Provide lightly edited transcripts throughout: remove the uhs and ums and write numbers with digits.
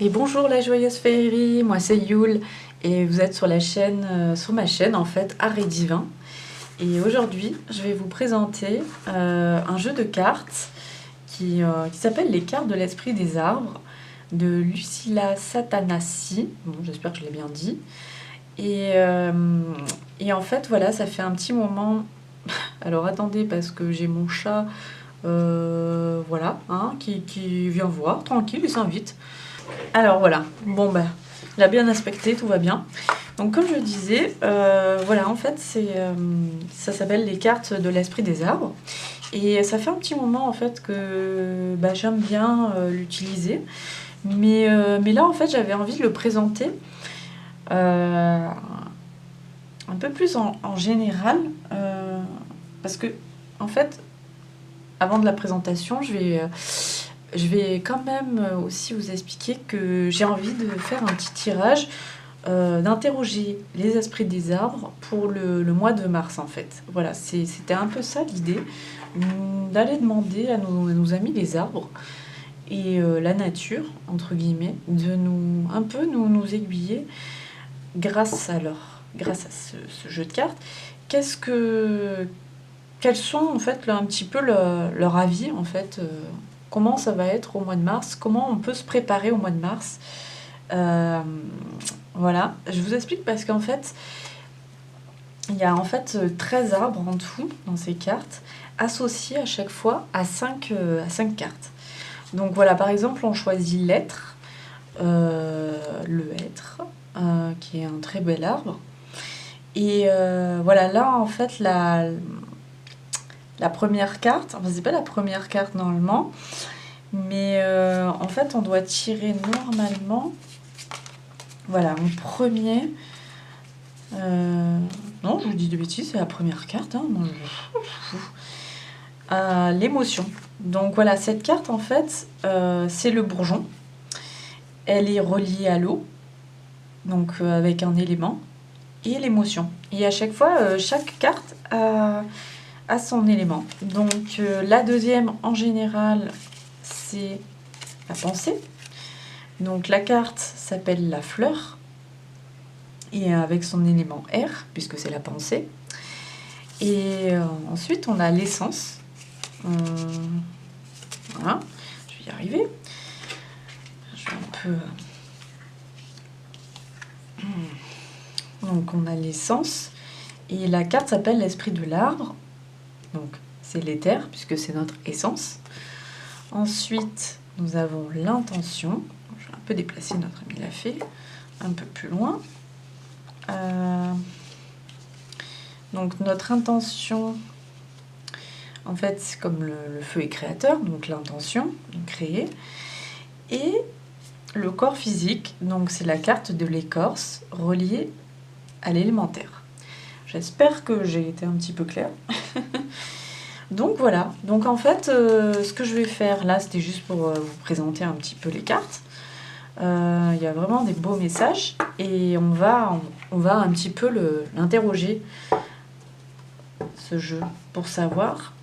Et bonjour la joyeuse féerie, moi c'est Yule et vous êtes sur la chaîne, sur ma chaîne en fait, Art et Divin. Et aujourd'hui, je vais vous présenter un jeu de cartes qui s'appelle Les cartes de l'esprit des arbres de Lucilla Satanassi. Bon, j'espère que je l'ai bien dit. Et, euh, et en fait, voilà, ça fait un petit moment. Alors attendez, parce que j'ai mon chat, voilà, hein, qui vient voir, tranquille, il s'invite. Alors voilà, bon bah, il a bien inspecté, tout va bien. Donc comme je disais, voilà, en fait, ça s'appelle les cartes de l'esprit des arbres. Et ça fait un petit moment en fait que bah, j'aime bien l'utiliser. Mais là, en fait, j'avais envie de le présenter un peu plus en général. Parce que, en fait, avant de la présentation, je vais quand même aussi vous expliquer que j'ai envie de faire un petit tirage, d'interroger les esprits des arbres pour le mois de mars en fait. Voilà, c'était un peu ça l'idée, d'aller demander à nos amis les arbres et la nature, entre guillemets, de un peu nous aiguiller grâce à ce jeu de cartes. Qu'est-ce que, Quels sont en fait là, un petit peu leur avis en fait, comment ça va être au mois de mars, comment on peut se préparer au mois de mars. Euh, voilà, je vous explique parce qu'en fait, il y a en fait 13 arbres en tout dans ces cartes, associés à chaque fois à 5 cartes. Donc voilà, par exemple, on choisit l'être, le hêtre, qui est un très bel arbre. Et voilà, là en fait, la première carte, enfin c'est pas la première carte normalement, mais en fait on doit tirer normalement, voilà, en premier. Non, je vous dis de bêtises, c'est la première carte. Hein, non, l'émotion. Donc voilà, cette carte en fait, c'est le bourgeon. Elle est reliée à l'eau, donc avec un élément, et l'émotion. Et à chaque fois, chaque carte a son élément. Donc la deuxième, en général, c'est la pensée. Donc la carte s'appelle la fleur, et avec son élément air, puisque c'est la pensée. Et ensuite, on a l'essence. Voilà, je vais y arriver. Je vais un peu. Donc, on a l'essence. Et la carte s'appelle l'esprit de l'arbre. Donc, c'est l'éther, puisque c'est notre essence. Ensuite, nous avons l'intention. Je vais un peu déplacer notre ami la fée un peu plus loin. Donc, notre intention. En fait, c'est comme le feu est créateur, donc l'intention, créer. Et le corps physique, donc c'est la carte de l'écorce reliée à l'élémentaire. J'espère que j'ai été un petit peu claire. Donc voilà, donc en fait, ce que je vais faire là, c'était juste pour vous présenter un petit peu les cartes. Il y a vraiment des beaux messages et on va un petit peu l'interroger, ce jeu, pour savoir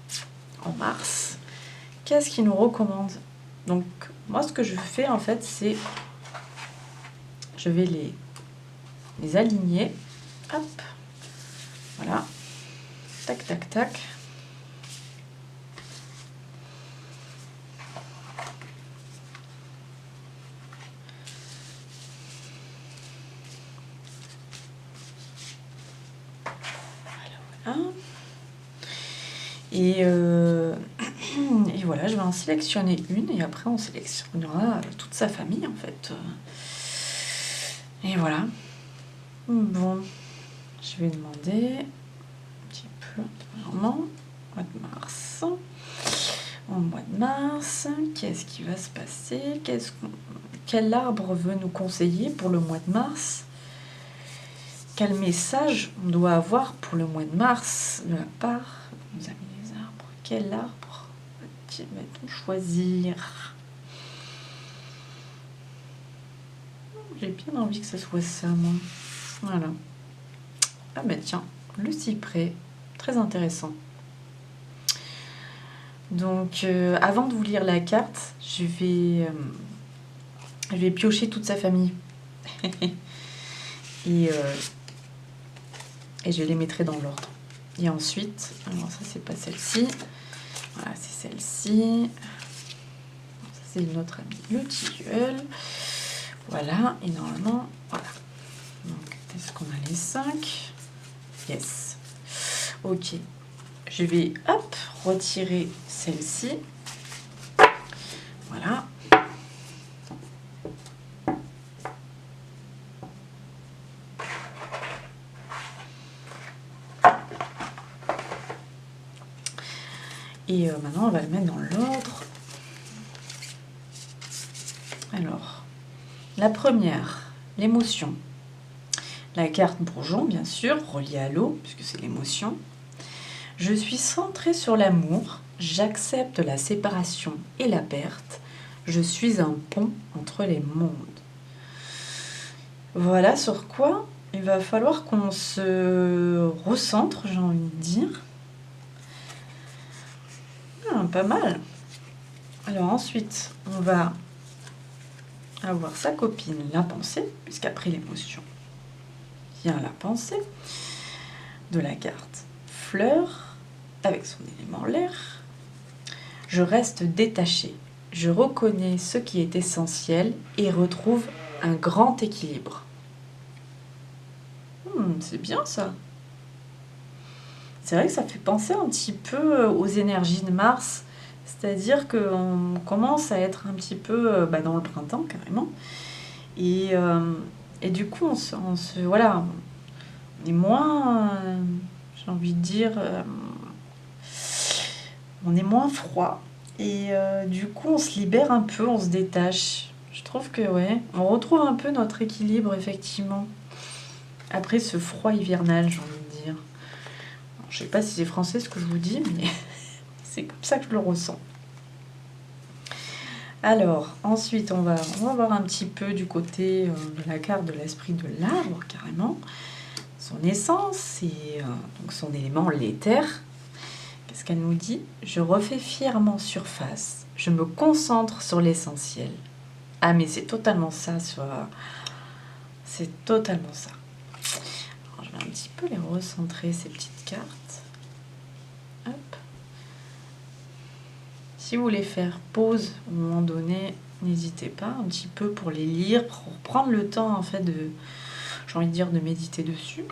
en mars qu'est-ce qu'il nous recommande. Donc moi ce que je fais en fait, c'est je vais les aligner, hop, voilà, tac tac tac. Voilà. Et voilà, je vais en sélectionner une et après on sélectionnera toute sa famille en fait. Et voilà. Bon, je vais demander un petit peu, vraiment, mois de mars. Au mois de mars, qu'est-ce qui va se passer? Quel arbre veut nous conseiller pour le mois de mars? Quel message on doit avoir pour le mois de mars de la part de nos amis les arbres? Quel arbre va-t-on choisir? J'ai bien envie que ce soit ça, moi. Voilà. Ah ben tiens, le cyprès, très intéressant. Donc, avant de vous lire la carte, je vais Je vais piocher toute sa famille. et je les mettrai dans l'ordre. Et ensuite, alors ça c'est pas celle-ci. Voilà, c'est celle-ci. Ça c'est notre ami le tilleul. Voilà, et normalement, voilà. Donc, est-ce qu'on a les 5? Yes. Ok. Je vais, hop, retirer celle-ci. Voilà. Et maintenant, on va le mettre dans l'ordre. Alors, la première, l'émotion. La carte bourgeon, bien sûr, reliée à l'eau, puisque c'est l'émotion. Je suis centrée sur l'amour. J'accepte la séparation et la perte. Je suis un pont entre les mondes. Voilà sur quoi il va falloir qu'on se recentre, j'ai envie de dire. Pas mal. Alors ensuite, on va avoir sa copine, la pensée, puisqu'après l'émotion vient la pensée, de la carte fleur, avec son élément l'air. Je reste détachée. Je reconnais ce qui est essentiel et retrouve un grand équilibre. C'est bien ça. C'est vrai que ça fait penser un petit peu aux énergies de Mars, c'est-à-dire qu'on commence à être un petit peu dans le printemps carrément, et du coup voilà, on est moins, j'ai envie de dire, on est moins froid, et du coup on se libère un peu, on se détache. Je trouve que ouais, on retrouve un peu notre équilibre effectivement, après ce froid hivernal, j'ai envie de dire. Je sais pas si c'est français ce que je vous dis, mais c'est comme ça que je le ressens. Alors, ensuite, on va voir un petit peu du côté de la carte de l'esprit de l'arbre, carrément. Son essence et donc son élément, l'éther. Qu'est-ce qu'elle nous dit? Je refais fièrement surface. Je me concentre sur l'essentiel. Ah, mais c'est totalement ça. C'est totalement ça. Alors, je vais un petit peu les recentrer, ces petites cartes. Hop. Si vous voulez faire pause au moment donné, n'hésitez pas un petit peu pour les lire, pour prendre le temps en fait j'ai envie de dire, de méditer dessus.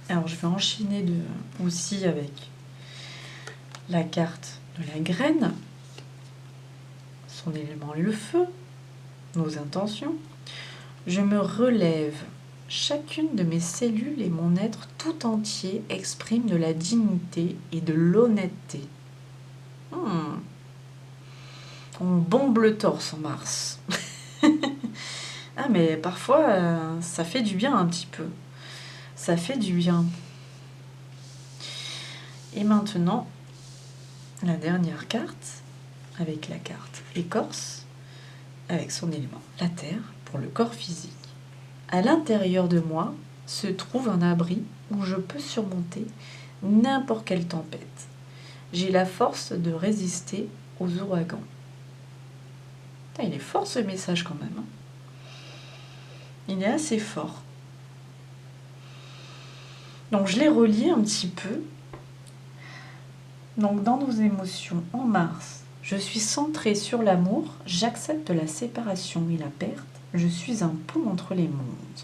Alors je vais enchaîner aussi avec la carte de la graine, son élément le feu, nos intentions. Je me relève. Chacune de mes cellules et mon être tout entier exprime de la dignité et de l'honnêteté. On bombe le torse en Mars. Ah, mais parfois, ça fait du bien un petit peu. Ça fait du bien. Et maintenant, la dernière carte, avec la carte écorce, avec son élément, la terre, pour le corps physique. À l'intérieur de moi se trouve un abri où je peux surmonter n'importe quelle tempête. J'ai la force de résister aux ouragans. Il est fort ce message quand même. Il est assez fort. Donc je l'ai relié un petit peu. Donc dans nos émotions en Mars, je suis centrée sur l'amour, j'accepte la séparation et la perte, je suis un pont entre les mondes.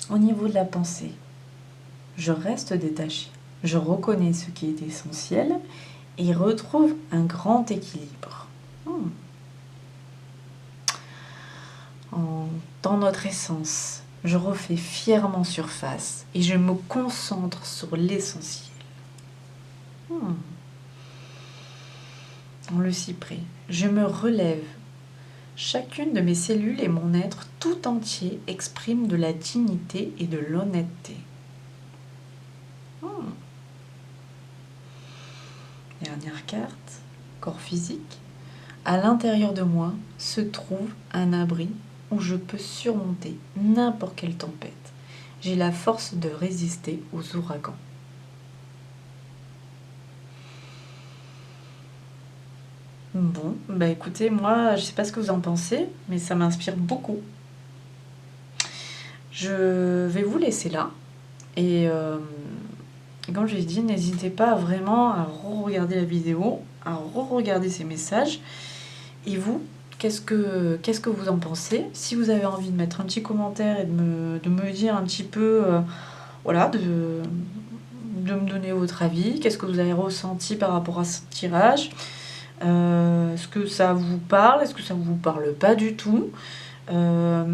Au niveau de la pensée, je reste détachée, je reconnais ce qui est essentiel et retrouve un grand équilibre. Dans notre essence, je refais fièrement surface et je me concentre sur l'essentiel. Dans le cyprès, je me relève. Chacune de mes cellules et mon être tout entier exprime de la dignité et de l'honnêteté. Dernière carte, corps physique. À l'intérieur de moi se trouve un abri où je peux surmonter n'importe quelle tempête. J'ai la force de résister aux ouragans. Bon, bah écoutez, moi, je sais pas ce que vous en pensez, mais ça m'inspire beaucoup. Je vais vous laisser là. Et comme j'ai dit, n'hésitez pas vraiment à re-regarder la vidéo, à re-regarder ces messages. Et vous, qu'est-ce que vous en pensez? Si vous avez envie de mettre un petit commentaire et de me dire un petit peu, voilà, de me donner votre avis, qu'est-ce que vous avez ressenti par rapport à ce tirage? Est-ce que ça vous parle? Est-ce que ça vous parle pas du tout? Euh,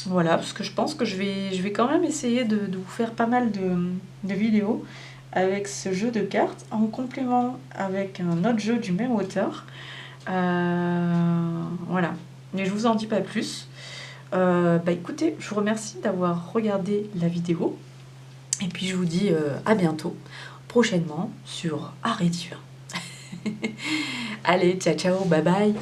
voilà, parce que je pense que je vais quand même essayer de vous faire pas mal de vidéos avec ce jeu de cartes en complément avec un autre jeu du même auteur. Voilà, mais je vous en dis pas plus. Bah écoutez, je vous remercie d'avoir regardé la vidéo et puis je vous dis à bientôt, prochainement sur Arrêt Divin. Allez, ciao ciao, bye bye.